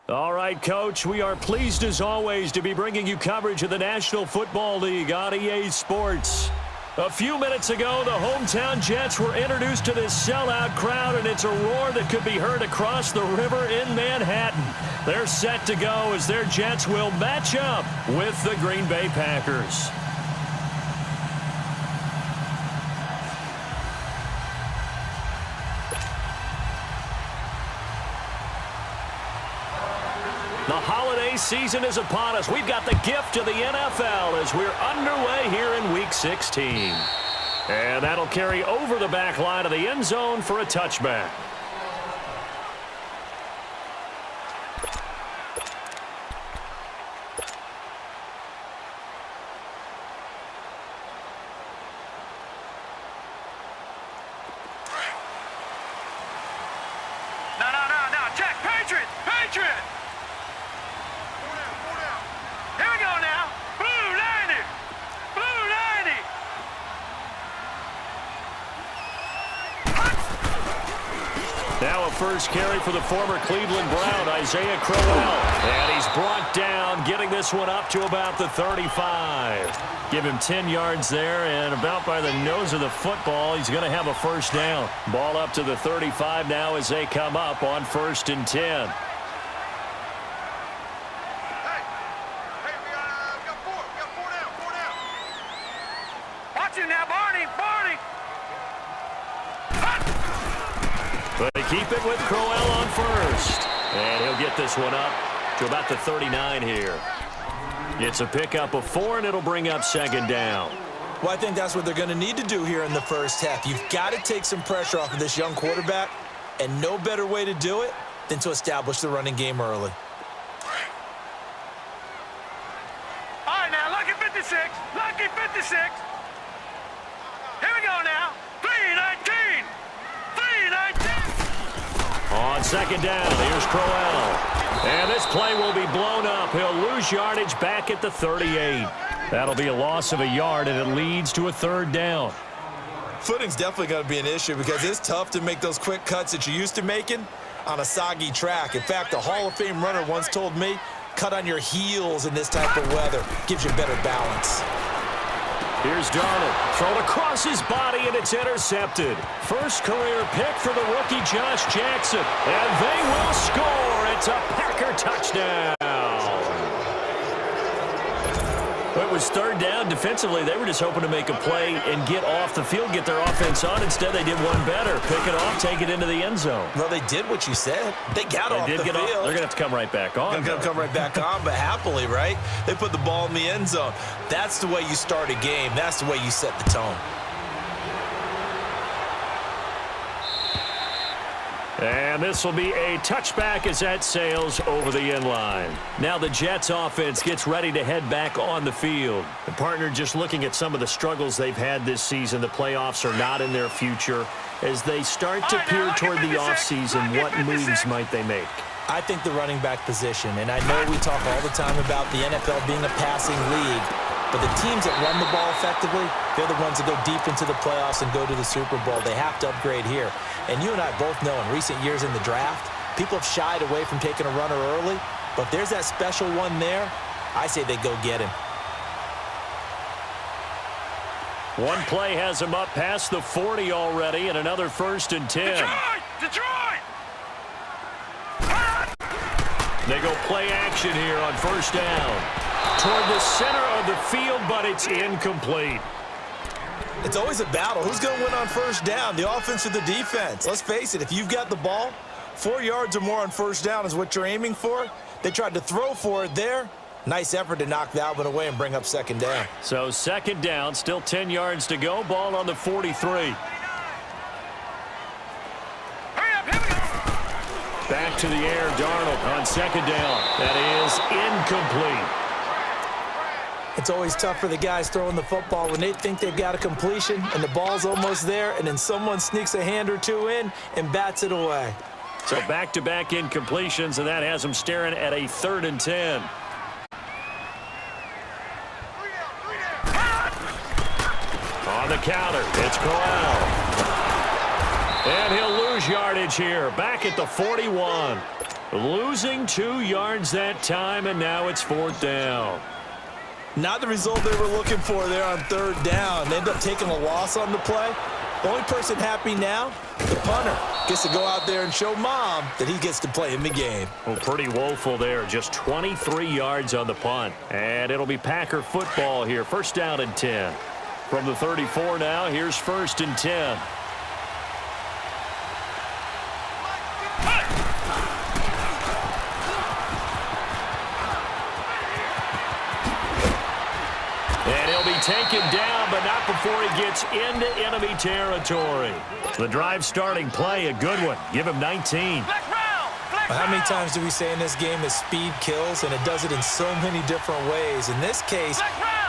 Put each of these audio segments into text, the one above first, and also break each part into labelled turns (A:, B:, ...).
A: All right, Coach, we are pleased as always to be bringing you coverage of the National Football League on EA Sports. A few minutes ago, the hometown Jets were introduced to this sellout crowd, and it's a roar that could be heard across the river in Manhattan. They're set to go as their Jets will match up with the Green Bay Packers. The holiday season is upon us. We've got the gift of the NFL as we're underway here in Week 16. And that'll carry over the back line of the end zone for a touchback.
B: No. Check. Patriot. Here we go now. Blue 90.
A: Now a first carry for the former Cleveland Brown, Isaiah Crowell. And he's brought down, getting this one up to about the 35. Give him 10 yards there, and about by the nose of the football, he's going to have a first down. Ball up to the 35 now as they come up on 1st and 10. But they keep it with Crowell on first. And he'll get this one up to about the 39 here. It's a pickup of 4, and it'll bring up 2nd down.
C: Well, I think that's what they're going to need to do here in the first half. You've got to take some pressure off of this young quarterback, and no better way to do it than to establish the running game early.
B: All right, now, lucky 56. Here we go now. 319.
A: On 2nd down, here's Crowell. And this play will be blown up. He'll lose yardage back at the 38. That'll be a loss of a yard, and it leads to a 3rd down.
C: Footing's definitely going to be an issue because it's tough to make those quick cuts that you're used to making on a soggy track. In fact, a Hall of Fame runner once told me, cut on your heels in this type of weather. Gives you better balance.
A: Here's Darnold, thrown across his body, and it's intercepted. First career pick for the rookie Josh Jackson, and they will score. It's a Packer touchdown. It was 3rd down. Defensively, they were just hoping to make a play and get off the field, get their offense on. Instead, they did one better. Pick it off, take it into the end zone.
C: Well, they did what you said. They got off the field.
A: They're going to have to come right back on.
C: They're going to come right back on, but happily, right? They put the ball in the end zone. That's the way you start a game. That's the way you set the tone.
A: And this will be a touchback as that sails over the end line. Now the Jets offense gets ready to head back on the field. The partner just looking at some of the struggles they've had this season. The playoffs are not in their future. As they start to peer toward the offseason, what moves might they make?
C: I think the running back position, and I know we talk all the time about the NFL being a passing league, but the teams that run the ball effectively, they're the ones that go deep into the playoffs and go to the Super Bowl. They have to upgrade here. And you and I both know in recent years in the draft, people have shied away from taking a runner early, but there's that special one there. I say they go get him.
A: One play has him up past the 40 already, and another 1st and 10.
B: Detroit!
A: They go play action here on 1st down. Toward the center of the field, but it's incomplete.
C: It's always a battle. Who's going to win on 1st down, the offense or the defense? Let's face it, if you've got the ball, 4 yards or more on 1st down is what you're aiming for. They tried to throw for it there. Nice effort to knock that one away and bring up 2nd down.
A: So 2nd down, still 10 yards to go. Ball on the 43. Back to the air, Darnold on 2nd down. That is incomplete.
C: It's always tough for the guys throwing the football when they think they've got a completion and the ball's almost there, and then someone sneaks a hand or two in and bats it away.
A: So back-to-back incompletions, and that has them staring at a 3rd and 10. On the counter, it's Crowell. And he'll lose lose yardage here. Back at the 41. Losing 2 yards that time, and now it's 4th down.
C: Not the result they were looking for there on 3rd down. They end up taking a loss on the play. The only person happy now, the punter, gets to go out there and show Mom that he gets to play in the game.
A: Well, pretty woeful there. Just 23 yards on the punt. And it'll be Packer football here. 1st down and 10. From the 34 now, here's 1st and 10. And he'll be taken down, but not before he gets into enemy territory. The drive starting play, a good one. Give him 19.
C: How many times do we say in this game that speed kills, and it does it in so many different ways? In this case,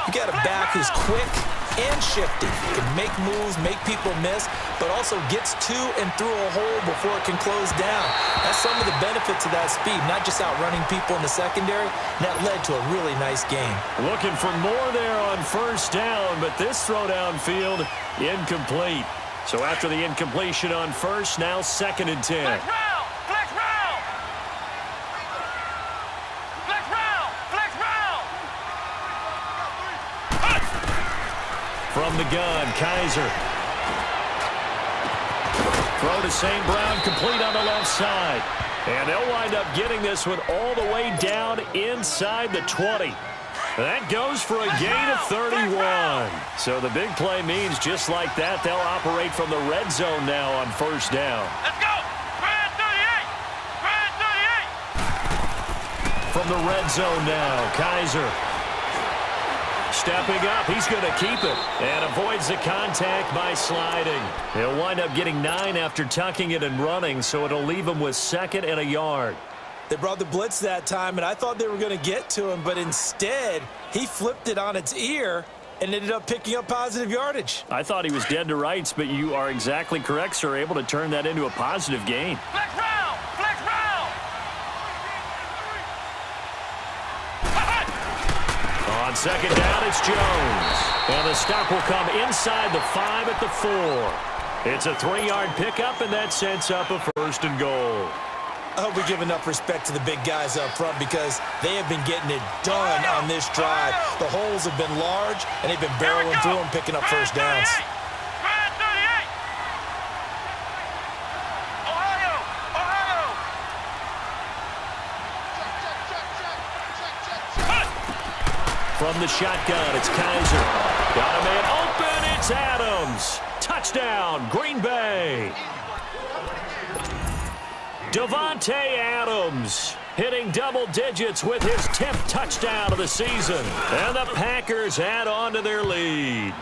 C: you got a back who's quick and shifty. Can make moves, make people miss, but also gets to and through a hole before it can close down. That's some of the benefits of that speed, not just outrunning people in the secondary. That led to a really nice game.
A: Looking for more there on 1st down, but this throw downfield incomplete. So after the incompletion on 1st, now 2nd and 10. From the gun, Kaiser. Throw to St. Brown, complete on the left side. And they'll wind up getting this one all the way down inside the 20. That goes for a gain of 31. So the big play means just like that, they'll operate from the red zone now on 1st down.
B: Let's go! Red 38! Red 38!
A: From the red zone now, Kaiser. Stepping up, he's going to keep it and avoids the contact by sliding. He'll wind up getting 9 after tucking it and running, so it'll leave him with 2nd and a yard.
C: They brought the blitz that time, and I thought they were going to get to him, but instead, he flipped it on its ear and ended up picking up positive yardage.
A: I thought he was dead to rights, but you are exactly correct, sir, able to turn that into a positive gain.
B: Flex round! Flex round!
A: On 2nd down, it's Jones. And the stop will come inside the 5 at the 4. It's a 3-yard pickup, and that sets up a 1st and goal.
C: I hope we give enough respect to the big guys up front because they have been getting it done on this drive. The holes have been large, and they've been barreling through them, picking up 1st downs.
B: Red 38! Ohio! Ohio!
A: From the shotgun, it's Kaiser. Got a man open, it's Adams. Touchdown, Green Bay. Davante Adams hitting double digits with his 10th touchdown of the season. And the Packers add on to their lead.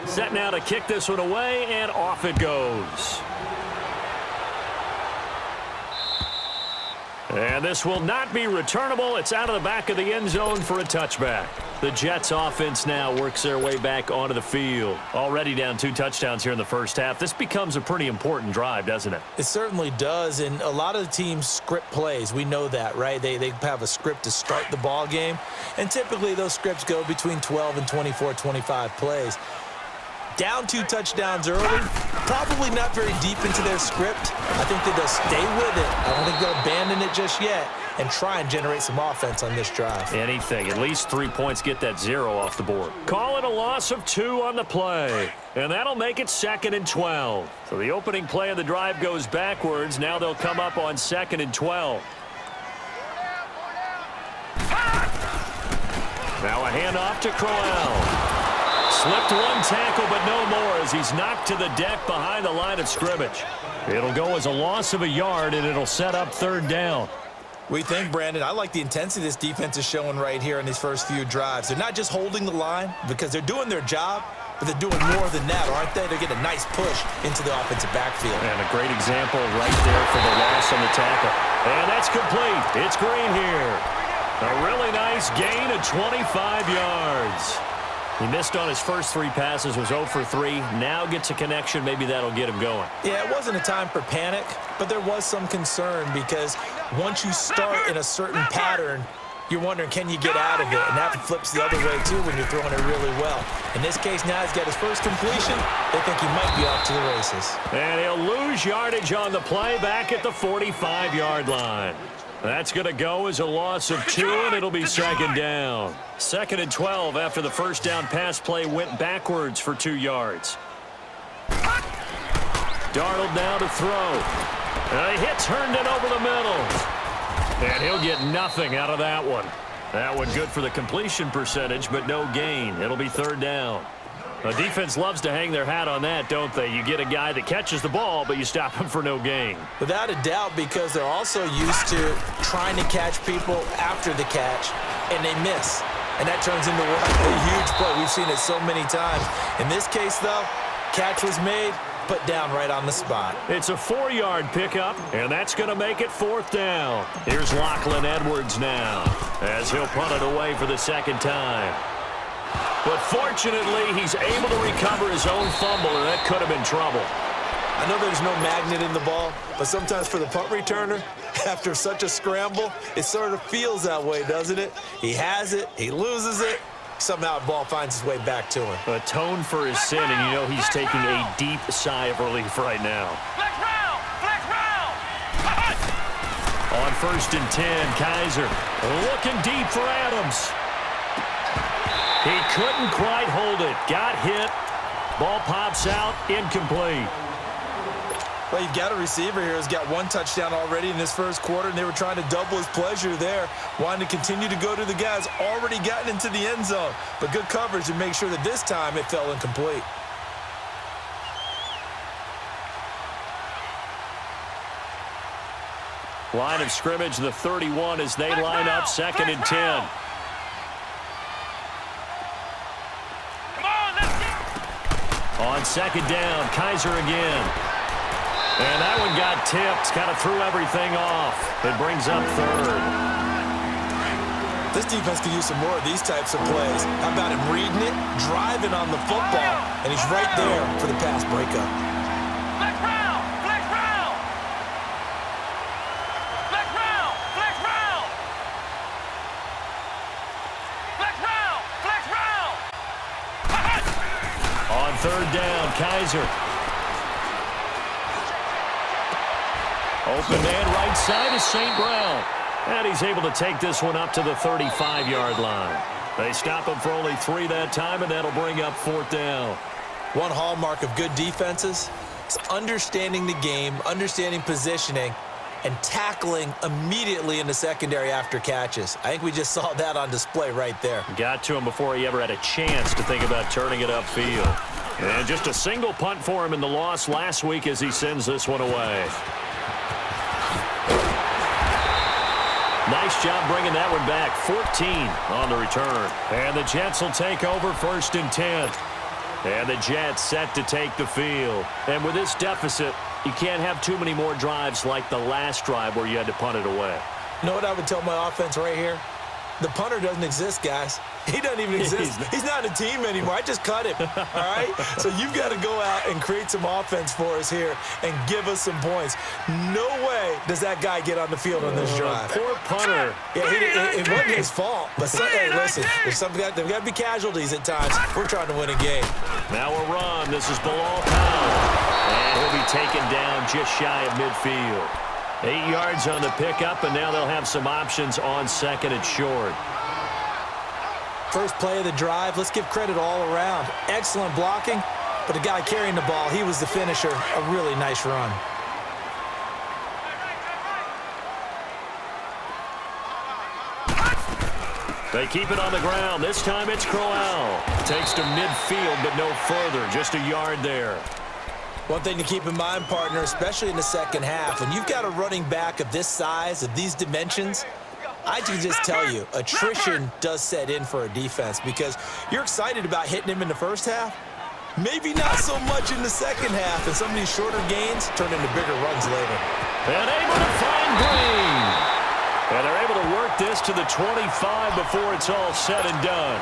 A: Set now to kick this one away, and off it goes. And this will not be returnable. It's out of the back of the end zone for a touchback. The Jets offense now works their way back onto the field. Already down 2 touchdowns here in the 1st half. This becomes a pretty important drive, doesn't it?
C: It certainly does, and a lot of the teams script plays. We know that, right? They have a script to start the ball game, and typically those scripts go between 12 and 24, 25 plays. Down 2 touchdowns early, probably not very deep into their script. I think they'll stay with it. I don't think they'll abandon it just yet and try and generate some offense on this drive.
A: Anything. At least 3 points, get that 0 off the board. Call it a loss of 2 on the play. And that'll make it 2nd and 12. So the opening play of the drive goes backwards. Now they'll come up on 2nd and 12. Now a handoff to Crowell. Slipped 1 tackle, but no more as he's knocked to the deck behind the line of scrimmage. It'll go as a loss of a yard, and it'll set up 3rd down.
C: What do you think, Brandon? I like the intensity this defense is showing right here in these first few drives. They're not just holding the line because they're doing their job, but they're doing more than that, aren't they? They're getting a nice push into the offensive backfield.
A: And a great example right there for the loss on the tackle. And that's complete. It's Green here. A really nice gain of 25 yards. He missed on his first 3 passes, was 0 for 3. Now gets a connection. Maybe that'll get him going.
C: Yeah, it wasn't a time for panic, but there was some concern because once you start in a certain pattern, you're wondering, can you get out of it? And that flips the other way, too, when you're throwing it really well. In this case, now he's got his first completion. They think he might be off to the races.
A: And he'll lose yardage on the play back at the 45-yard line. That's going to go as a loss of 2, and it'll be second down. 2nd and 12 after the first down pass play went backwards for 2 yards. Darnold now to throw. And he hits Herndon over the middle. And he'll get nothing out of that one. That one good for the completion percentage, but no gain. It'll be 3rd down. The defense loves to hang their hat on that, don't they? You get a guy that catches the ball, but you stop him for no gain.
C: Without a doubt, because they're also used to trying to catch people after the catch, and they miss. And that turns into a huge play. We've seen it so many times. In this case, though, catch was made, put down right on the spot.
A: It's a 4-yard pickup, and that's going to make it 4th down. Here's Lachlan Edwards now, as he'll punt it away for the 2nd time. But fortunately, he's able to recover his own fumble, and that could have been trouble.
C: I know there's no magnet in the ball, but sometimes for the punt returner, after such a scramble, it sort of feels that way, doesn't it? He has it, he loses it, somehow the ball finds its way back to him.
A: Atone for his sin, and you know he's taking a deep sigh of relief right now.
B: Flex round! Flex round!
A: On 1st and 10, Kaiser looking deep for Adams. He couldn't quite hold it. Got hit. Ball pops out. Incomplete.
C: Well, you've got a receiver here who's got 1 touchdown already in this first quarter, and they were trying to double his pleasure there, wanting to continue to go to the guys already gotten into the end zone. But good coverage to make sure that this time it fell incomplete.
A: Line of scrimmage, the 31 as they line up 2nd and 10. On 2nd down, Kaiser again. And that one got tipped. Kind of threw everything off. It brings up 3rd.
C: This defense could use some more of these types of plays. How about him reading it, driving on the football, and he's right there for the pass breakup.
B: Flex round! Flex round! Flex round! Flex round! Flex round! Flex round!
A: On 3rd down, Kaiser. Open man right side is St. Brown. And he's able to take this one up to the 35-yard line. They stop him for only 3 that time, and that'll bring up 4th down.
C: One hallmark of good defenses is understanding the game, understanding positioning, and tackling immediately in the secondary after catches. I think we just saw that on display right there.
A: Got to him before he ever had a chance to think about turning it upfield. And just a single punt for him in the loss last week as he sends this one away. Nice job bringing that one back. 14 on the return. And the Jets will take over 1st and 10. And the Jets set to take the field. And with this deficit, you can't have too many more drives like the last drive where you had to punt it away.
C: You know what I would tell my offense right here? The punter doesn't exist, guys. He doesn't even exist. He's not a team anymore. I just cut him, all right? So you've got to go out and create some offense for us here and give us some points. No way does that guy get on the field on this drive.
A: Poor punter.
C: Yeah, it wasn't his fault. But hey, listen, there's got to be casualties at times. We're trying to win a game.
A: Now a run. This is Bilal Powell. And he'll be taken down just shy of midfield. 8 yards on the pickup, and now they'll have some options on 2nd and short.
C: First play of the drive, let's give credit all around. Excellent blocking, but the guy carrying the ball, he was the finisher. A really nice run.
A: They keep it on the ground. This time it's Crowell. Takes to midfield, but no further. Just a yard there.
C: One thing to keep in mind, partner, especially in the second half, when you've got a running back of this size, of these dimensions, I can just tell you, attrition does set in for a defense because you're excited about hitting him in the first half. Maybe not so much in the second half, and some of these shorter gains turn into bigger runs later.
A: And able to find Green. And they're able to work this to the 25 before it's all said and done.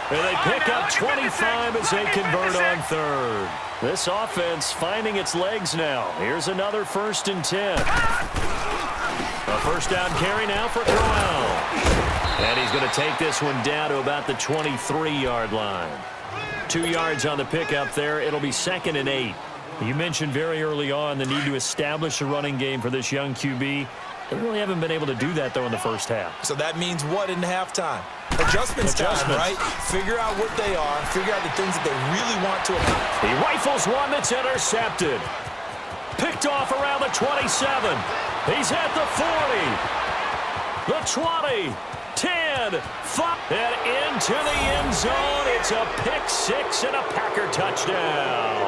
A: And they pick up 25 as they convert on third. This offense finding its legs now. Here's another 1st and 10. A first down carry now for Crowell. And he's going to take this one down to about the 23-yard line. 2 yards on the pickup there. It'll be 2nd and 8. You mentioned very early on the need to establish a running game for this young QB. They really haven't been able to do that, though, in the first half.
C: So that means what in halftime? Adjustments time, right? Figure out what they are. Figure out the things that they really want to accomplish.
A: He rifles one that's intercepted. Picked off around the 27. He's at the 40. The 20. 10. 5. And into the end zone. It's a pick six and a Packer touchdown.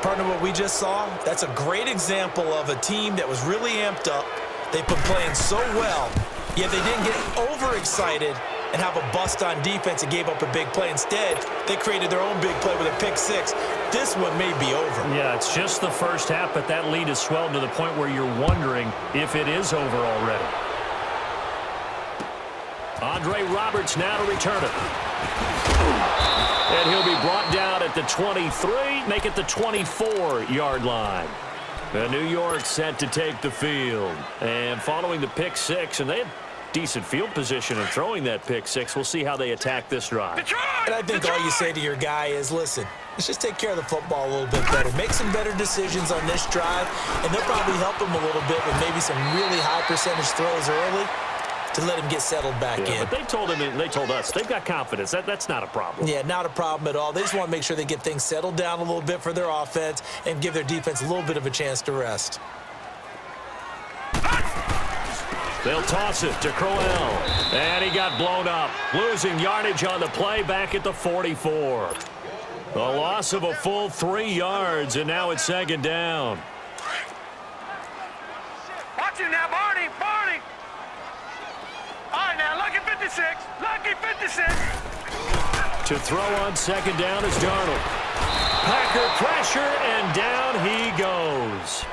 C: Partner, what we just saw, that's a great example of a team that was really amped up. They've been playing so well, yet they didn't get overexcited and have a bust on defense and gave up a big play. Instead, they created their own big play with a pick six. This one may be over.
A: Yeah, it's just the first half, but that lead has swelled to the point where you're wondering if it is over already. Andre Roberts now to return it. And he'll be brought down at the 23, make it the 24-yard line. The New York set to take the field. And following the pick six, and they had decent field position in throwing that pick six. We'll see how they attack this drive.
C: And I think all you say to your guy is, listen, let's just take care of the football a little bit better. Make some better decisions on this drive, and they'll probably help him a little bit with maybe some really high percentage throws early to let him get settled back in.
A: But they told him, and they told us, they've got confidence. That's not a problem.
C: Yeah, not a problem at all. They just want to make sure they get things settled down a little bit for their offense and give their defense a little bit of a chance to rest.
A: They'll toss it to Crowell. And he got blown up. Losing yardage on the play back at the 44. A loss of a full 3 yards, and now it's 2nd down.
B: Watch it now, Barney. All right, now, lucky 56. Lucky 56.
A: To throw on 2nd down is Darnold. Packer pressure, and down he goes.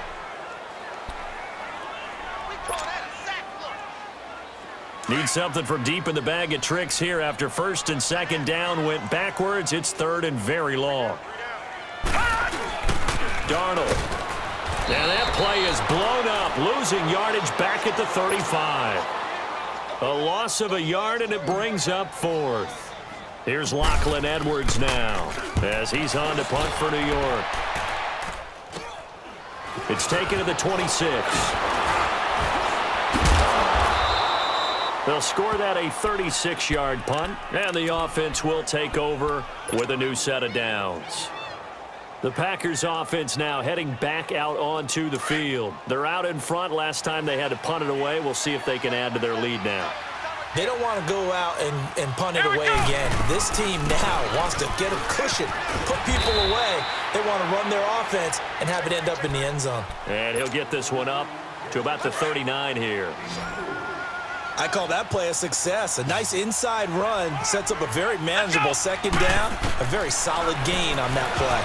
A: Need something from deep in the bag of tricks here after 1st and 2nd down went backwards. It's 3rd and very long. Darnold. Now that play is blown up, losing yardage back at the 35. A loss of a yard, and it brings up 4th. Here's Lachlan Edwards now as he's on to punt for New York. It's taken to the 26. They'll score that a 36-yard punt, and the offense will take over with a new set of downs. The Packers offense now heading back out onto the field. They're out in front. Last time they had to punt it away. We'll see if they can add to their lead now.
C: They don't want to go out and punt it away again. This team now wants to get a cushion, put people away. They want to run their offense and have it end up in the end zone.
A: And he'll get this one up to about the 39 here.
C: I call that play a success. A nice inside run sets up a very manageable 2nd down. A very solid gain on that play.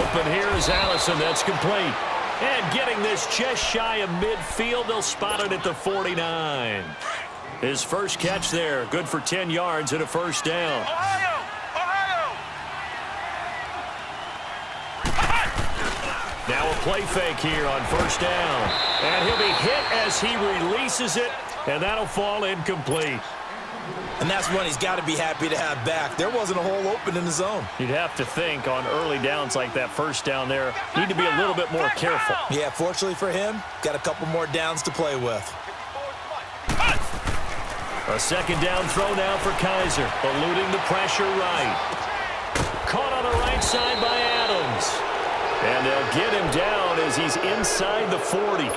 A: Open here is Allison. That's complete. And getting this just shy of midfield, they'll spot it at the 49. His first catch there, good for 10 yards and a 1st down.
B: Ohio!
A: Now a play fake here on 1st down. And he'll be hit as he releases it, and that'll fall incomplete.
C: And that's one he's got to be happy to have back. There wasn't a hole open in the zone.
A: You'd have to think on early downs like that 1st down there, need to be a little bit more careful.
C: Yeah, fortunately for him, got a couple more downs to play with.
A: A 2nd down throw now for Kaiser, eluding the pressure right. Caught on the right side by Adams. And they'll get him down as he's inside the 40.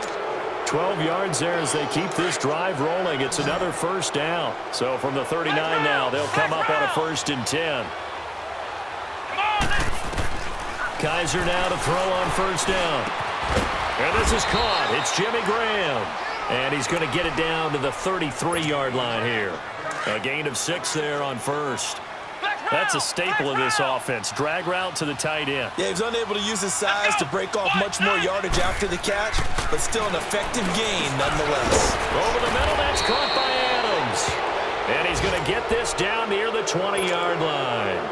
A: 12 yards there as they keep this drive rolling. It's another 1st down. So from the 39 now, they'll come up on a 1st and 10. Kaiser now to throw on 1st down. And this is caught. It's Jimmy Graham. And he's going to get it down to the 33-yard line here. A gain of 6 there on 1st. That's a staple of this offense. Drag route to the tight end.
C: Yeah, he was unable to use his size to break off much more yardage after the catch, but still an effective gain nonetheless.
A: Over the middle, that's caught by Adams. And he's going to get this down near the 20-yard line.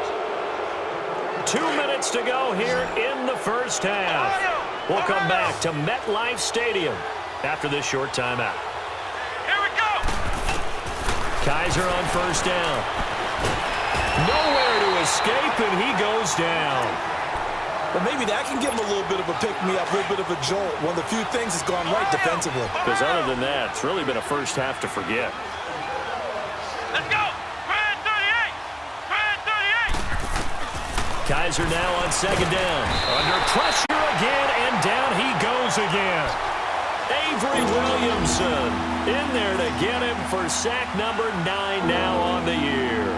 A: 2 minutes to go here in the first half. We'll come back to MetLife Stadium after this short timeout.
B: Here we go.
A: Kaiser on first down. Nowhere to escape, and he goes down.
C: But maybe that can give him a little bit of a pick-me-up, a little bit of a jolt. One of the few things that's gone right defensively.
A: Because other than that, it's really been a first half to forget.
B: Let's go. Brad 38. Brad 38.
A: Kaiser now on second down. Under pressure again, and down he goes again. Avery Williamson in there to get him for sack number 9 now on the year.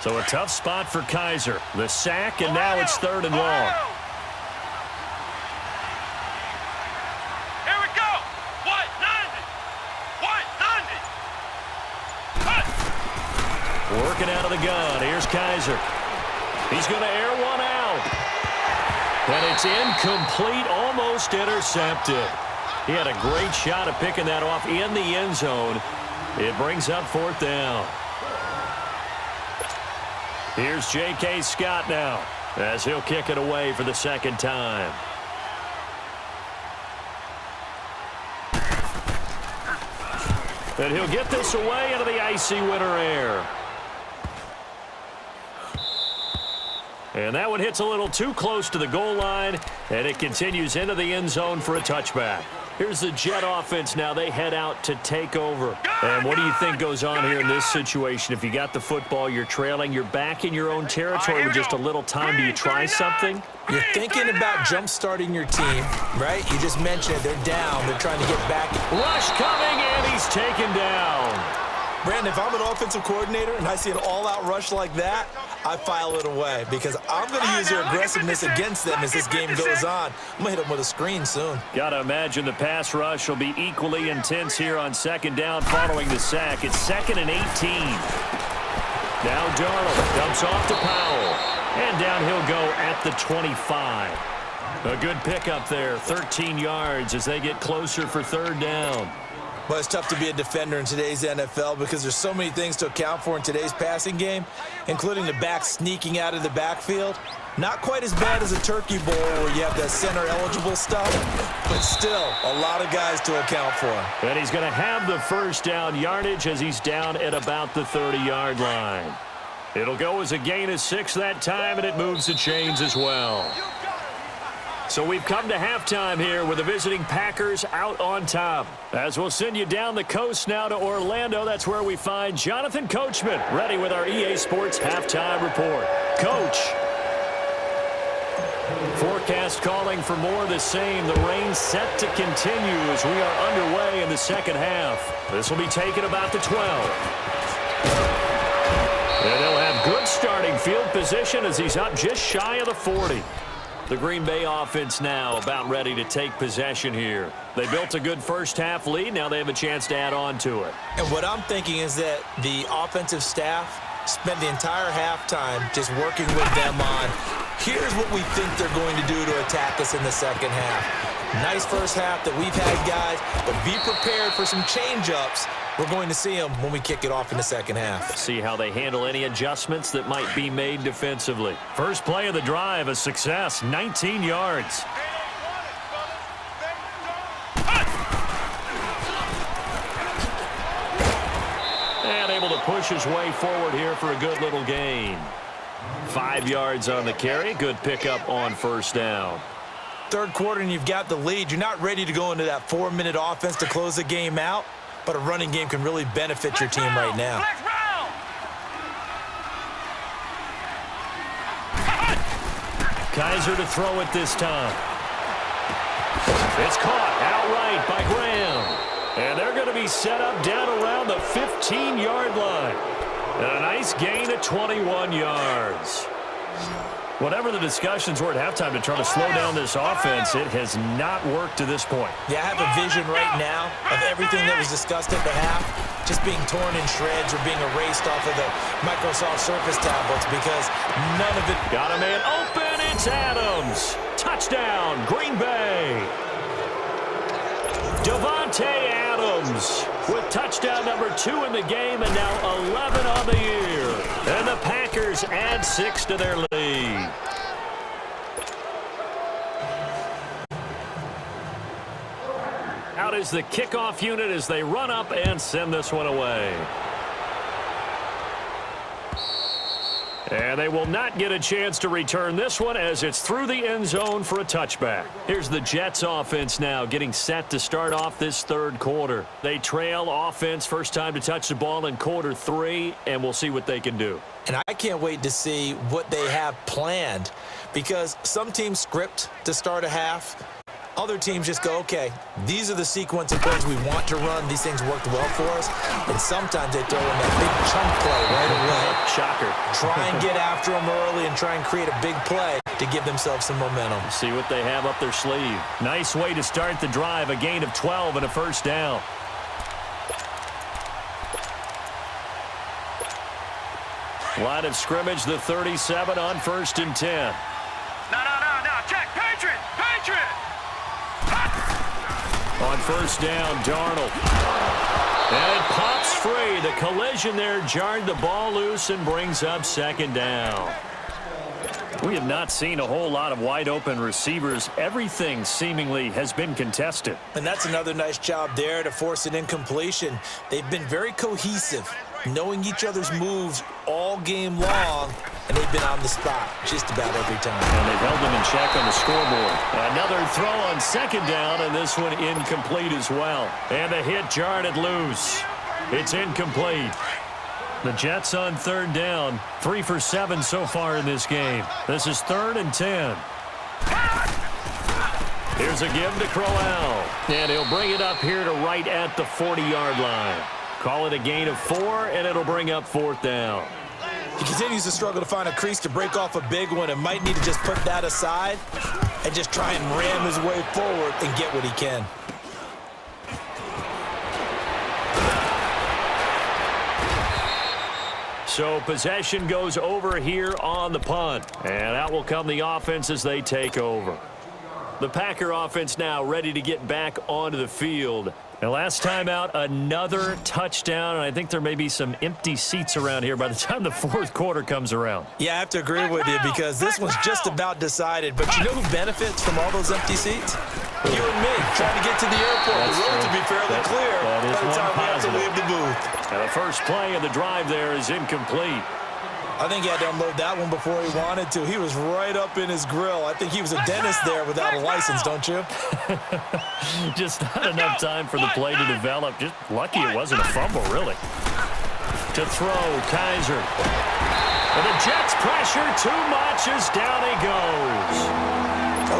A: So a tough spot for Kaiser. The sack, and now it's 3rd and long.
B: Here we go. What? 90. What? 90. Cut.
A: Working out of the gun. Here's Kaiser. He's going to air one out. And it's incomplete, almost intercepted. He had a great shot at picking that off in the end zone. It brings up 4th down. Here's J.K. Scott now as he'll kick it away for the second time. And he'll get this away into the icy winter air. And that one hits a little too close to the goal line, and it continues into the end zone for a touchback. Here's the Jet offense now. They head out to take over. And what do you think goes on here in this situation? If you got the football, you're trailing, you're back in your own territory with just a little time. Do you try something?
C: You're thinking about jump-starting your team, right? You just mentioned it. They're down. They're trying to get back.
A: Rush coming, and he's taken down.
C: Brandon, if I'm an offensive coordinator and I see an all-out rush like that, I file it away because I'm going to use their aggressiveness against them as this game goes on. I'm going to hit them with a screen soon.
A: Got to imagine the pass rush will be equally intense here on second down following the sack. It's 2nd and 18. Now Darnold dumps off to Powell. And down he'll go at the 25. A good pickup there, 13 yards as they get closer for 3rd down.
C: But it's tough to be a defender in today's NFL because there's so many things to account for in today's passing game, including the back sneaking out of the backfield. Not quite as bad as a turkey bowl where you have that center-eligible stuff, but still a lot of guys to account for.
A: And he's going to have the first down yardage as he's down at about the 30-yard line. It'll go as a gain of 6 that time, and it moves the chains as well. So we've come to halftime here with the visiting Packers out on top. As we'll send you down the coast now to Orlando, that's where we find Jonathan Coachman ready with our EA Sports halftime report. Coach. Forecast calling for more of the same. The rain set to continue as we are underway in the second half. This will be taken about the 12. And they'll have good starting field position as he's up just shy of the 40. The Green Bay offense now about ready to take possession here. They built a good first half lead. Now they have a chance to add on to it.
C: And what I'm thinking is that the offensive staff spent the entire halftime just working with them on, here's what we think they're going to do to attack us in the second half. Nice first half that we've had, guys, but be prepared for some change-ups. We're going to see them when we kick it off in the second half.
A: See how they handle any adjustments that might be made defensively. First play of the drive, a success, 19 yards. And able to push his way forward here for a good little gain. 5 yards on the carry, good pickup on first down.
C: Third quarter and you've got the lead. You're not ready to go into that 4-minute offense to close the game out, but a running game can really benefit your team right now.
A: Kaiser to throw it this time. It's caught outright by Graham. And they're going to be set up down around the 15-yard line. And a nice gain of 21 yards. Whatever the discussions were at halftime to try to slow down this offense, it has not worked to this point.
C: Yeah, I have a vision right now of everything that was discussed at the half just being torn in shreds or being erased off of the Microsoft Surface tablets because none of it.
A: Got a man open. It's Adams. Touchdown, Green Bay. Devontae Adams with touchdown number 2 in the game and now 11 on the year. And the Packers add 6 to their lead. Out is the kickoff unit as they run up and send this one away. And they will not get a chance to return this one as it's through the end zone for a touchback. Here's the Jets offense now getting set to start off this third quarter. They trail offense first time to touch the ball in quarter 3, and we'll see what they can do.
C: And I can't wait to see what they have planned because some teams script to start a half. Other teams just go, okay, these are the sequence of plays we want to run. These things worked well for us. And sometimes they throw in that big chunk play right away.
A: Shocker.
C: Try and get after them early and try and create a big play to give themselves some momentum.
A: See what they have up their sleeve. Nice way to start the drive. A gain of 12 and a first down. Line of scrimmage, the 37 on 1st and 10.
B: No. Check. Patriot.
A: On first down, Darnold. And it pops free. The collision there jarred the ball loose and brings up second down. We have not seen a whole lot of wide-open receivers. Everything seemingly has been contested.
C: And that's another nice job there to force an incompletion. They've been very cohesive, knowing each other's moves all game long, and they've been on the spot just about every time.
A: And they've held them in check on the scoreboard. Another throw on second down, and this one incomplete as well. And the hit jarred it loose. It's incomplete. The Jets on third down, 3 for 7 so far in this game. This is 3rd and 10. Here's a give to Crowell. And he'll bring it up here to right at the 40-yard line. Call it a gain of 4, and it'll bring up 4th down.
C: He continues to struggle to find a crease to break off a big one and might need to just put that aside and just try and ram his way forward and get what he can.
A: So possession goes over here on the punt. And out will come the offense as they take over. The Packer offense now ready to get back onto the field. And last time out, another touchdown, and I think there may be some empty seats around here by the time the fourth quarter comes around.
C: Yeah, I have to agree with you because this one's just about decided. But you know who benefits from all those empty seats? You and me, trying to get to the airport. The roads will be fairly clear by the time we have to leave the booth.
A: And the first play of the drive there is incomplete.
C: I think he had to unload that one before he wanted to. He was right up in his grill. I think he was a dentist there without a license, don't you?
A: Just not enough time for the play to develop. Just lucky it wasn't a fumble, really. To throw, Kaiser. And the Jets pressure too much as down he goes.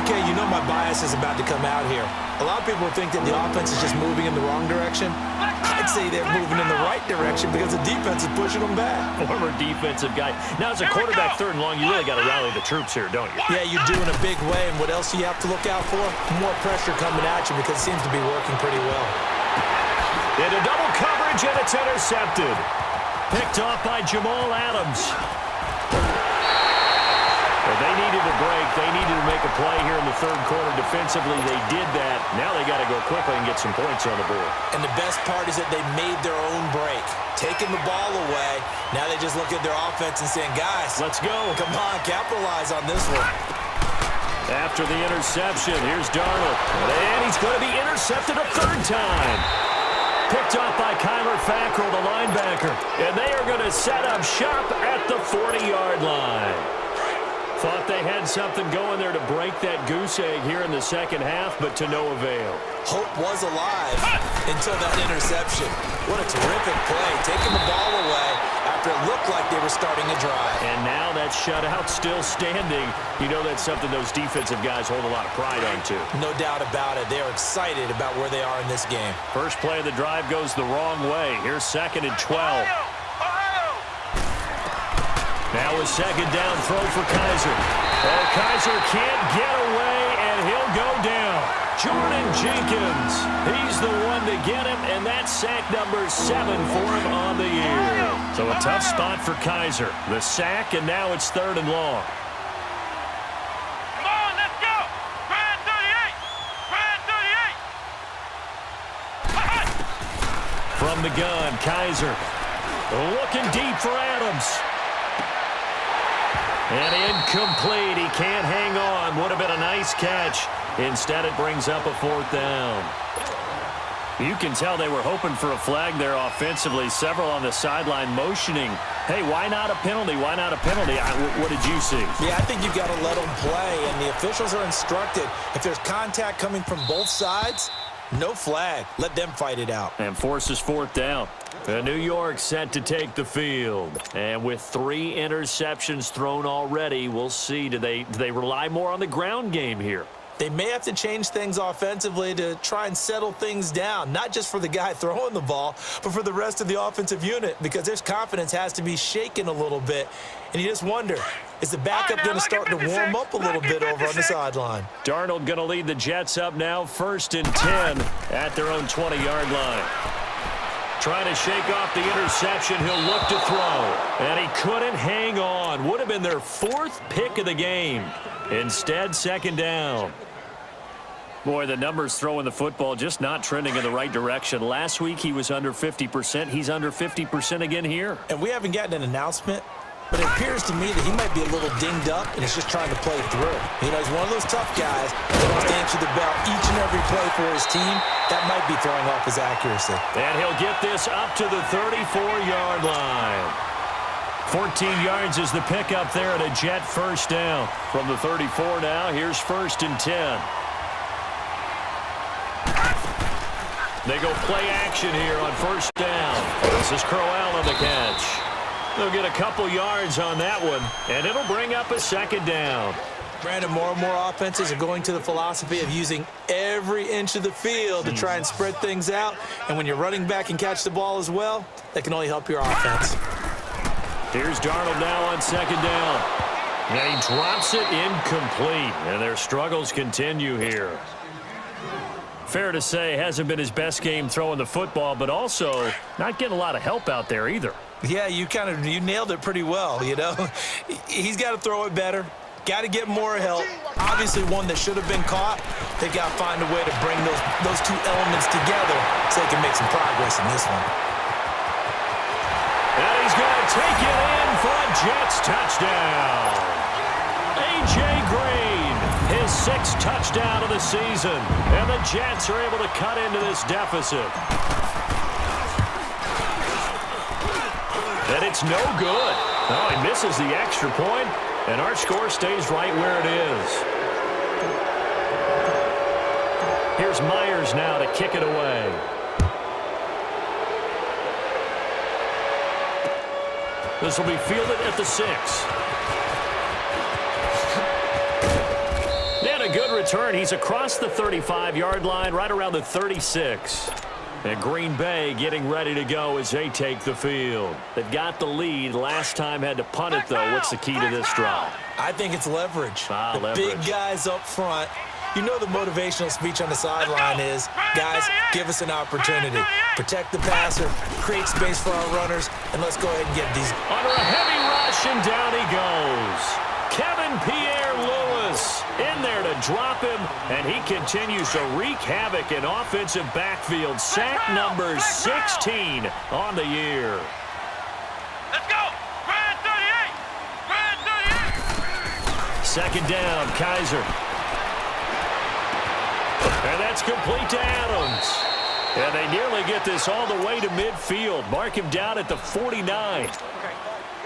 C: Okay, you know my bias is about to come out here. A lot of people think that the offense is just moving in the wrong direction. I'd say they're moving in the right direction because the defense is pushing them back.
A: Former defensive guy. Now, as a quarterback 3rd and long, you really got to rally the troops here, don't you?
C: Yeah, you do in a big way. And what else do you have to look out for? More pressure coming at you because it seems to be working pretty well.
A: Into double coverage, and it's intercepted. Picked off by Jamal Adams. Well, they needed a break. They needed to make a play here in the third quarter defensively. They did that. Now they got to go quickly and get some points on the board.
C: And the best part is that they made their own break. Taking the ball away. Now they just look at their offense and saying, guys,
A: let's go.
C: Come on, capitalize on this one.
A: After the interception, here's Darnold. And he's going to be intercepted a 3rd time. Picked off by Kyler Fackrell, the linebacker. And they are going to set up shop at the 40-yard line. Thought they had something going there to break that goose egg here in the second half, but to no avail.
C: Hope was alive until that interception. What a terrific play, taking the ball away after it looked like they were starting a drive.
A: And now that shutout still standing. You know that's something those defensive guys hold a lot of pride on, too.
C: No doubt about it. They are excited about where they are in this game.
A: First play of the drive goes the wrong way. Here's 2nd and 12. Now a second down throw for Kaiser. Oh, Kaiser can't get away, and he'll go down. Jordan Jenkins, he's the one to get him, and that's sack number 7 for him on the year. So a tough spot for Kaiser. The sack, and now it's 3rd and long.
B: Come on, let's go. Brand 38. Brand 38.
A: From the gun, Kaiser looking deep for Adams. And incomplete. He can't hang on. Would have been a nice catch. Instead, it brings up a 4th down. You can tell they were hoping for a flag there offensively. Several on the sideline motioning. Hey, why not a penalty? Why not a penalty? What did you see?
C: Yeah, I think you've got to let them play, and the officials are instructed. If there's contact coming from both sides, no flag. Let them fight it out.
A: And forces 4th down. New York set to take the field. And with 3 interceptions thrown already, we'll see. Do they rely more on the ground game here?
C: They may have to change things offensively to try and settle things down, not just for the guy throwing the ball, but for the rest of the offensive unit, because their confidence has to be shaken a little bit. And you just wonder, is the backup going to start to warm up a little bit over on the sideline?
A: Darnold going to lead the Jets up now, 1st and 10 at their own 20-yard line. Trying to shake off the interception. He'll look to throw. And he couldn't hang on. Would have been their 4th pick of the game. Instead, 2nd down. Boy, the numbers throwing the football just not trending in the right direction. Last week, he was under 50%. He's under 50% again here.
C: And we haven't gotten an announcement, but it appears to me that he might be a little dinged up, and he's just trying to play through. You know, he's one of those tough guys that wants to answer the bell each and every play for his team. That might be throwing off his accuracy.
A: And he'll get this up to the 34-yard line. 14 yards is the pickup there at a Jet 1st down. From the 34 now, here's 1st and 10. They go play action here on 1st down. This is Crowell on the catch. They'll get a couple yards on that one, and it'll bring up a 2nd down.
C: Brandon, more and more offenses are going to the philosophy of using every inch of the field to try and spread things out. And when you're running back and catch the ball as well, that can only help your offense.
A: Here's Darnold now on 2nd down. And he drops it incomplete, and their struggles continue here. Fair to say, hasn't been his best game throwing the football, but also not getting a lot of help out there either.
C: Yeah, you nailed it pretty well, you know. He's got to throw it better. Got to get more help. Obviously one that should have been caught. They got to find a way to bring those 2 elements together so they can make some progress in this one.
A: And he's going to take it in for a Jets touchdown. A.J. Green, his 6th touchdown of the season. And the Jets are able to cut into this deficit. And it's no good. Oh, he misses the extra point, and our score stays right where it is. Here's Myers now to kick it away. This will be fielded at the 6. And a good return. He's across the 35-yard line, right around the 36. And Green Bay getting ready to go as they take the field. They've got the lead. Last time had to punt it, though. What's the key to this drive?
C: I think it's leverage.
A: Leverage.
C: Big guys up front. You know the motivational speech on the sideline is, guys, give us an opportunity. Protect the passer, create space for our runners, and let's go ahead and get these.
A: Under a heavy rush, and down he goes. Kevin Pierre-Louis in there to drop him, and he continues to wreak havoc in offensive backfield. Sack number 16 on the year.
B: Let's go. Brand 38. Brand 38.
A: 2nd down, Kaiser. And that's complete to Adams. And they nearly get this all the way to midfield. Mark him down at the 49.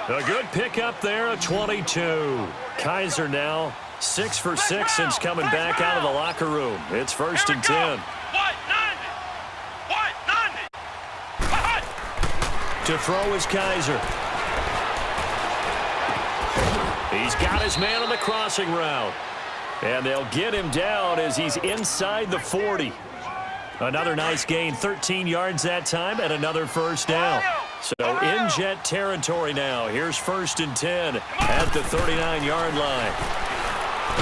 A: A good pickup there, a 22. Kaiser now 6 for 6 since coming back out of the locker room. It's 1st and 10. To throw is Kaiser. He's got his man on the crossing route. And they'll get him down as he's inside the 40. Another nice gain, 13 yards that time, and another 1st down. So in Jet territory now. Here's 1st and 10 at the 39-yard line.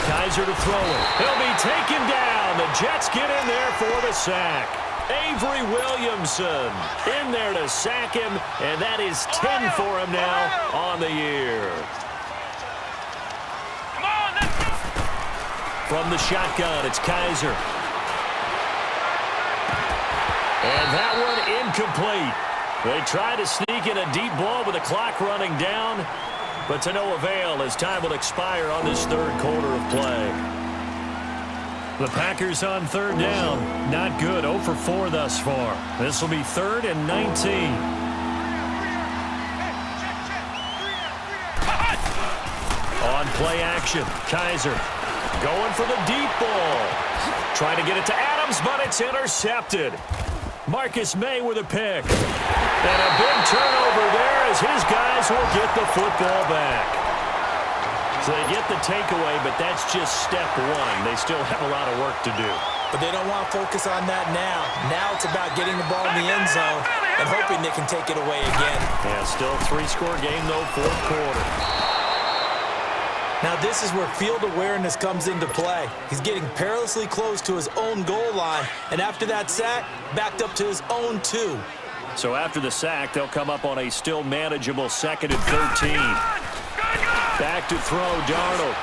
A: Kaiser to throw it. He'll be taken down. The Jets get in there for the sack. Avery Williamson in there to sack him, and that is 10 for him now on the year. From the shotgun, it's Kaiser. And that one incomplete. They try to sneak in a deep ball with the clock running down, but to no avail as time will expire on this third quarter of play. The Packers on 3rd down. Not good. 0 for 4 thus far. This will be 3rd and 19. On play action, Kaiser going for the deep ball. Trying to get it to Adams, but it's intercepted. Marcus May with a pick. And a big turnover there as his guys will get the football back. So they get the takeaway, but that's just step one. They still have a lot of work to do.
C: But they don't want to focus on that now. Now it's about getting the ball in the end zone and hoping they can take it away again.
A: Yeah, still a 3-score game, though, 4th quarter.
C: Now this is where field awareness comes into play. He's getting perilously close to his own goal line, and after that sack, backed up to his own 2.
A: So after the sack, they'll come up on a still manageable 2nd and 13. Back to throw, Darnold.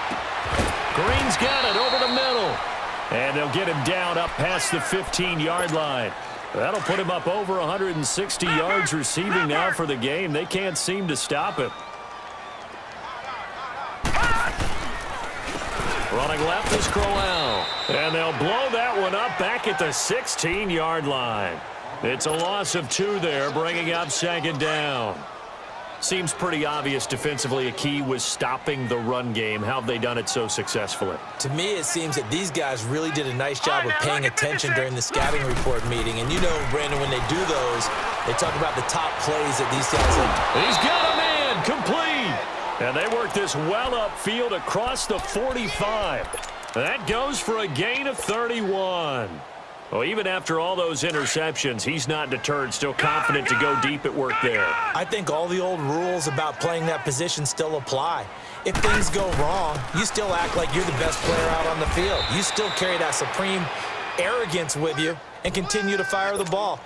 A: Green's got it over the middle. And they'll get him down up past the 15-yard line. That'll put him up over 160 yards receiving now for the game. They can't seem to stop it. Running left is Crowell. And they'll blow that one up back at the 16-yard line. It's a loss of 2 there, bringing up 2nd down. Seems pretty obvious defensively a key was stopping the run game. How have they done it so successfully?
C: To me, it seems that these guys really did a nice job of paying attention during the scouting report meeting. And you know, Brandon, when they do those, they talk about the top plays that these guys have.
A: He's got a man, complete. And they work this well upfield across the 45. That goes for a gain of 31. Well, even after all those interceptions, he's not deterred, still confident to go deep at work there.
C: I think all the old rules about playing that position still apply. If things go wrong, you still act like you're the best player out on the field. You still carry that supreme arrogance with you and continue to fire the ball.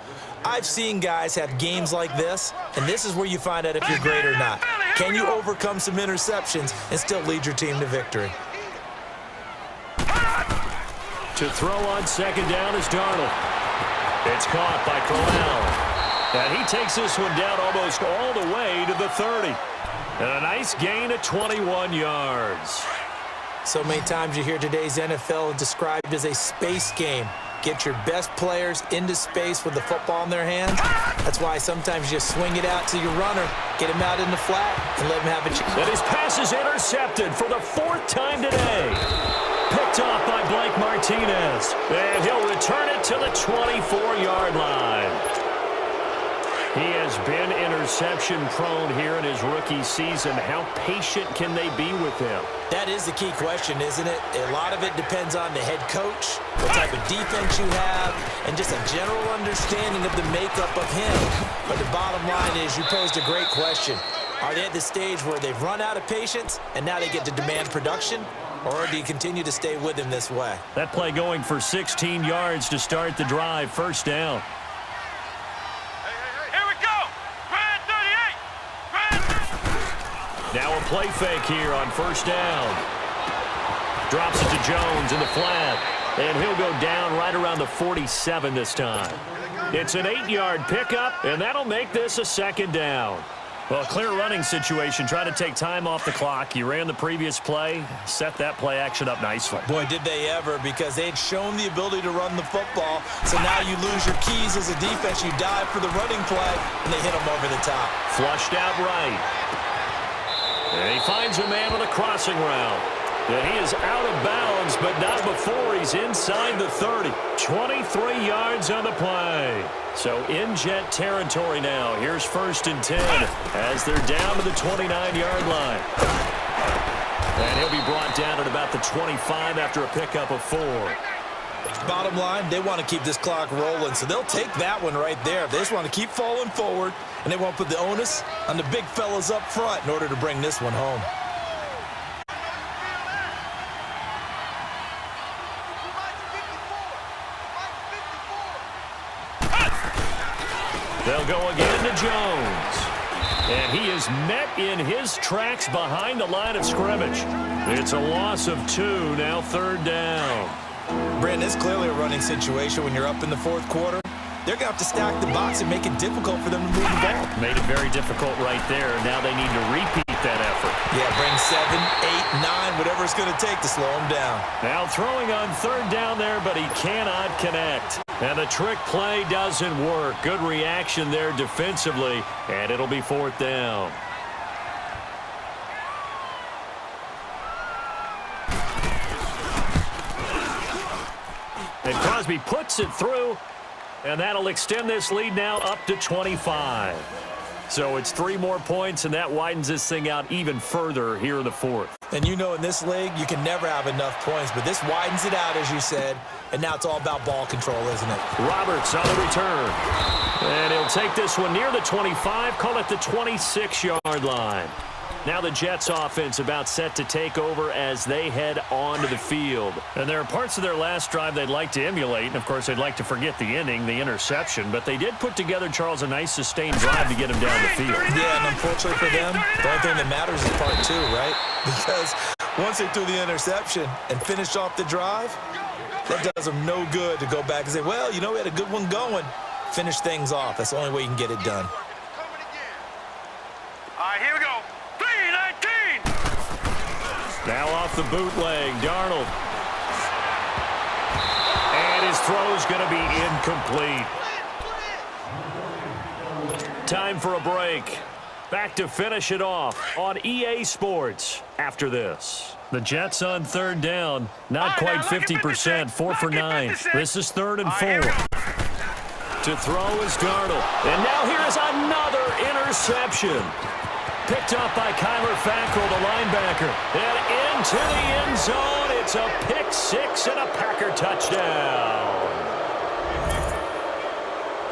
C: I've seen guys have games like this, and this is where you find out if you're great or not. Can you overcome some interceptions and still lead your team to victory?
A: To throw on 2nd down is Darnold. It's caught by Crowell. And he takes this one down almost all the way to the 30. And a nice gain of 21 yards.
C: So many times you hear today's NFL described as a space game. Get your best players into space with the football in their hands. That's why sometimes you swing it out to your runner, get him out in the flat, and let him have a chance.
A: And his pass is intercepted for the 4th time today. Picked off by Blake Martinez. And he'll return it to the 24-yard line. He has been interception-prone here in his rookie season. How patient can they be with him?
C: That is the key question, isn't it? A lot of it depends on the head coach, what type of defense you have, and just a general understanding of the makeup of him. But the bottom line is you posed a great question. Are they at the stage where they've run out of patience and now they get to demand production? Or do you continue to stay with him this way?
A: That play going for 16 yards to start the drive. 1st down.
B: Here we go. Grand 38.
A: Now a play fake here on 1st down. Drops it to Jones in the flat. And he'll go down right around the 47 this time. It's an 8-yard pickup, and that'll make this a 2nd down. Well, a clear running situation, trying to take time off the clock. You ran the previous play, set that play action up nicely.
C: Boy, did they ever, because they'd shown the ability to run the football. So now you lose your keys as a defense. You dive for the running play, and they hit them over the top.
A: Flushed out right. And he finds a man on the crossing route. And he is out of bounds, but not before he's inside the 30. 23 yards on the play. So in Jet territory now. Here's 1st and 10 as they're down to the 29-yard line. And he'll be brought down at about the 25 after a pickup of 4.
C: Bottom line, they want to keep this clock rolling, so they'll take that one right there. They just want to keep falling forward, and they want to put the onus on the big fellas up front in order to bring this one home.
A: They'll go again to Jones. And he is met in his tracks behind the line of scrimmage. It's a loss of 2, now 3rd down.
C: Brandon, it's clearly a running situation when you're up in the 4th quarter. They're going to have to stack the box and make it difficult for them to move the ball.
A: Made it very difficult right there. Now they need to repeat that effort.
C: Yeah, bring 7, 8, 9, whatever it's going to take to slow them down.
A: Now throwing on 3rd down there, but he cannot connect. And the trick play doesn't work. Good reaction there defensively, and it'll be 4th down. And Crosby puts it through, and that'll extend this lead now up to 25. So it's 3 more points, and that widens this thing out even further here in the 4th.
C: And you know in this league, you can never have enough points, but this widens it out, as you said, and now it's all about ball control, isn't it?
A: Roberts on the return. And he'll take this one near the 25, call it the 26-yard line. Now the Jets offense about set to take over as they head onto the field. And there are parts of their last drive they'd like to emulate. And, of course, they'd like to forget the ending, the interception. But they did put together, Charles, a nice sustained drive to get him down the field.
C: Yeah, and unfortunately for them, the only thing that matters is part 2, right? Because once they threw the interception and finished off the drive, that does them no good to go back and say, well, you know, we had a good one going. Finish things off. That's the only way you can get it done.
B: All right, here we go. 3-19.
A: Now off the bootleg, Darnold. And his throw's going to be incomplete. Time for a break. Back to finish it off on EA Sports after this. The Jets on 3rd down. Not quite 50%. 4 for 9. This is 3rd and 4. To throw is Darnold. And now here is another interception. Picked up by Kyler Fackrell, the linebacker. And into the end zone. It's a pick 6 and a Packer touchdown.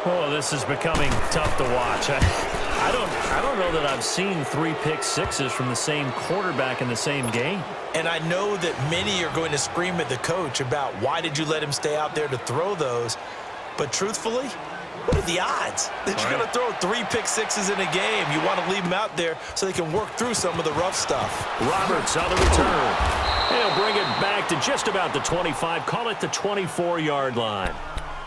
A: Oh, this is becoming tough to watch. I don't know that I've seen 3 pick 6s from the same quarterback in the same game.
C: And I know that many are going to scream at the coach about why did you let him stay out there to throw those. But truthfully, what are the odds that you're going to throw 3 pick 6s in a game? You want to leave them out there so they can work through some of the rough stuff.
A: Roberts on the return. He'll bring it back to just about the 25. Call it the 24-yard line.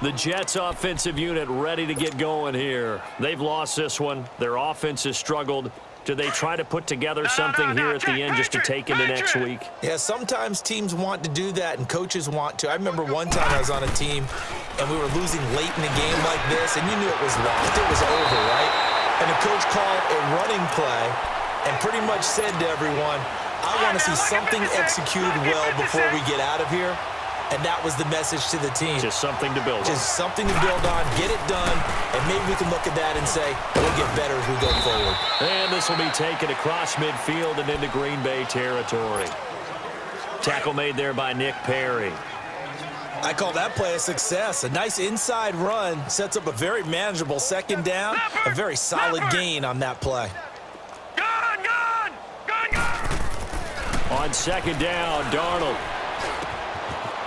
A: The Jets offensive unit ready to get going here. They've lost this one. Their offense has struggled. Do they try to put together something here at the end just to take into next week?
C: Yeah, sometimes teams want to do that and coaches want to. I remember one time I was on a team and we were losing late in the game like this, and you knew it was lost. It was over, right? And the coach called a running play and pretty much said to everyone, I want to see something executed well before we get out of here. And that was the message to the team.
A: Just something to build on.
C: Just something to build on, get it done, and maybe we can look at that and say, we'll get better as we go forward.
A: And this will be taken across midfield and into Green Bay territory. Tackle made there by Nick Perry.
C: I call that play a success. A nice inside run sets up a very manageable 2nd down, a very solid gain on that play.
B: Gone!
A: On 2nd down, Darnold.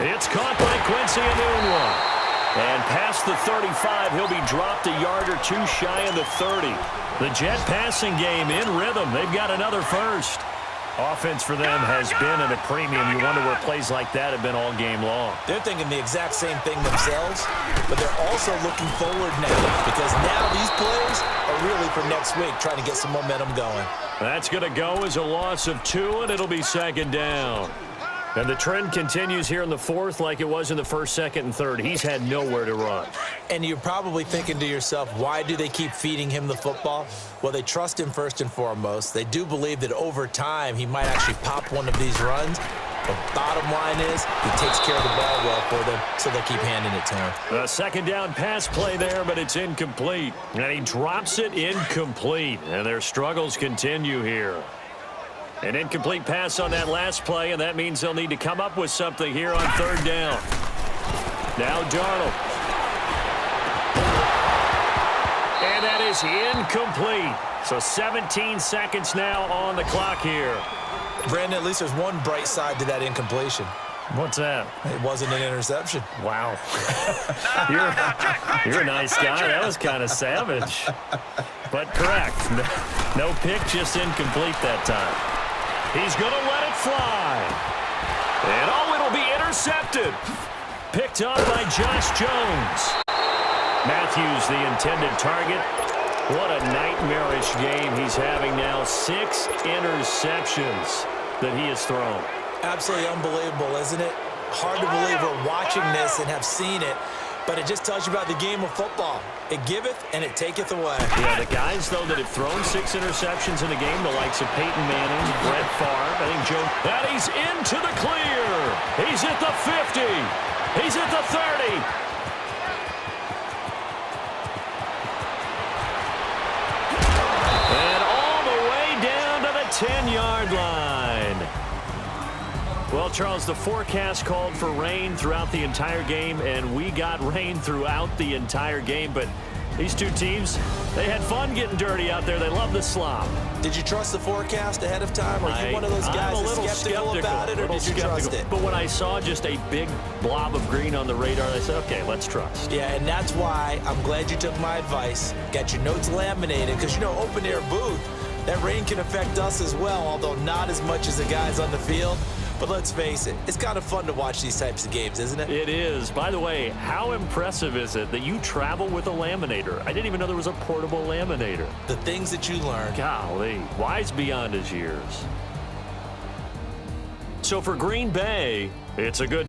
A: It's caught by Quincy Enunwa. And past the 35, he'll be dropped a yard or 2 shy of the 30. The Jet passing game in rhythm. They've got another first. Offense for them has been at a premium. You wonder where plays like that have been all game long.
C: They're thinking the exact same thing themselves, but they're also looking forward now because now these plays are really for next week, trying to get some momentum going.
A: That's going to go as a loss of 2, and it'll be 2nd down. And the trend continues here in the 4th like it was in the 1st, 2nd, and 3rd. He's had nowhere to run.
C: And you're probably thinking to yourself, why do they keep feeding him the football? Well, they trust him first and foremost. They do believe that over time he might actually pop one of these runs. The bottom line is he takes care of the ball well for them, so they keep handing it to him.
A: A 2nd down pass play there, but it's incomplete. And he drops it incomplete. And their struggles continue here. An incomplete pass on that last play, and that means they'll need to come up with something here on 3rd down. Now Darnold. And that is incomplete. So 17 seconds now on the clock here.
C: Brandon, at least there's one bright side to that incompletion.
A: What's that?
C: It wasn't an interception.
A: Wow. You're a nice guy. That was kind of savage. But correct. No pick, just incomplete that time. He's going to let it fly. And it'll be intercepted. Picked up by Josh Jones. Matthews, the intended target. What a nightmarish game he's having now. 6 interceptions that he has thrown.
C: Absolutely unbelievable, isn't it? Hard to believe we're watching this and have seen it, but it just tells you about the game of football. It giveth and it taketh away.
A: Yeah, the guys, though, that have thrown 6 interceptions in a game, the likes of Peyton Manning, Brett Favre, I think Joe, that he's into the clear. He's at the 50. He's at the 30. And all the way down to the 10-yard line. Well, Charles, the forecast called for rain throughout the entire game, and we got rain throughout the entire game. But these two teams, they had fun getting dirty out there. They love the slop.
C: Did you trust the forecast ahead of time? Are you one of those guys that's skeptical about it, or did you trust it?
A: But when I saw just a big blob of green on the radar, I said, okay, let's trust.
C: Yeah, and that's why I'm glad you took my advice. Got your notes laminated, because, you know, open-air booth, that rain can affect us as well, although not as much as the guys on the field. But let's face it, it's kind of fun to watch these types of games, isn't it?
A: It is. By the way, how impressive is it that you travel with a laminator? I didn't even know there was a portable laminator.
C: The things that you learn.
A: Golly, wise beyond his years. So for Green Bay, it's a good